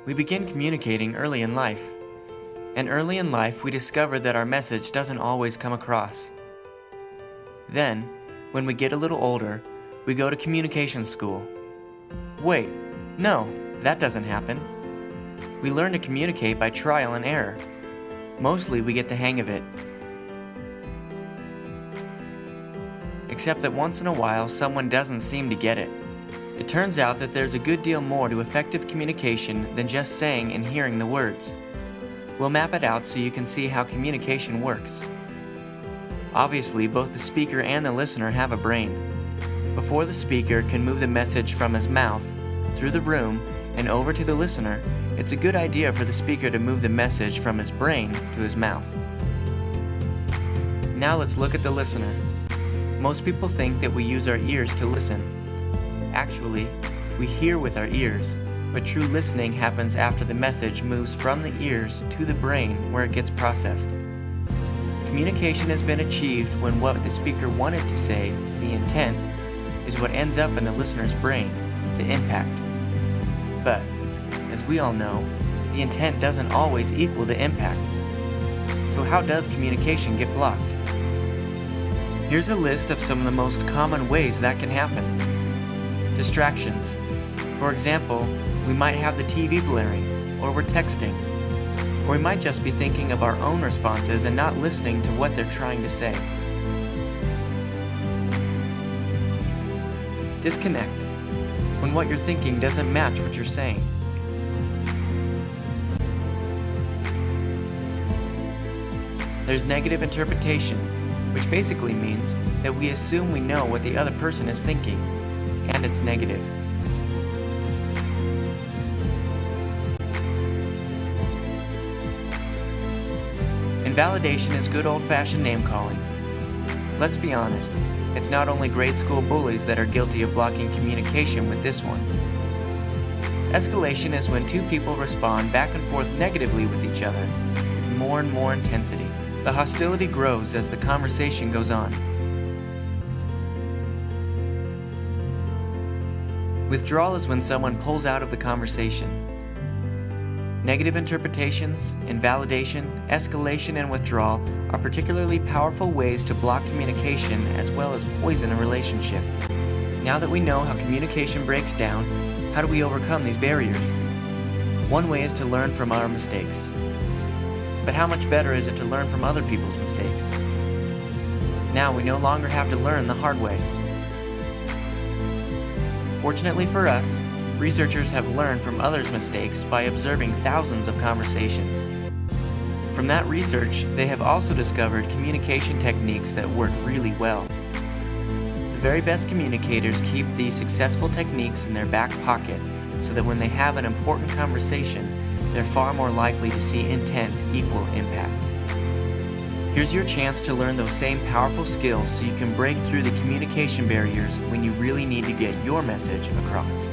We begin communicating early in life. And early in life, we discover that our message doesn't always come across. Then, when we get a little older, we go to communication school. Wait, no, that doesn't happen. We learn to communicate by trial and error. Mostly we get the hang of it. Except that once in a while, someone doesn't seem to get it. It turns out that there's a good deal more to effective communication than just saying and hearing the words. We'll map it out so you can see how communication works. Obviously, both the speaker and the listener have a brain. Before the speaker can move the message from his mouth, through the room, and over to the listener, it's a good idea for the speaker to move the message from his brain to his mouth. Now let's look at the listener. Most people think that we use our ears to listen. Actually, we hear with our ears, but true listening happens after the message moves from the ears to the brain where it gets processed. Communication has been achieved when what the speaker wanted to say, the intent, is what ends up in the listener's brain, the impact. But, as we all know, the intent doesn't always equal the impact. So how does communication get blocked? Here's a list of some of the most common ways that can happen. Distractions. For example, we might have the TV blaring, or we're texting. Or we might just be thinking of our own responses and not listening to what they're trying to say. Disconnect. When what you're thinking doesn't match what you're saying. There's negative interpretation, which basically means that we assume we know what the other person is thinking, and it's negative. Invalidation is good old-fashioned name-calling. Let's be honest, it's not only grade school bullies that are guilty of blocking communication with this one. Escalation is when two people respond back and forth negatively with each other, with more and more intensity. The hostility grows as the conversation goes on. Withdrawal is when someone pulls out of the conversation. Negative interpretations, invalidation, escalation, and withdrawal are particularly powerful ways to block communication as well as poison a relationship. Now that we know how communication breaks down, how do we overcome these barriers? One way is to learn from our mistakes. But how much better is it to learn from other people's mistakes? Now we no longer have to learn the hard way. Fortunately for us, researchers have learned from others' mistakes by observing thousands of conversations. From that research, they have also discovered communication techniques that work really well. The very best communicators keep these successful techniques in their back pocket so that when they have an important conversation, they're far more likely to see intent equal impact. Here's your chance to learn those same powerful skills so you can break through the communication barriers when you really need to get your message across.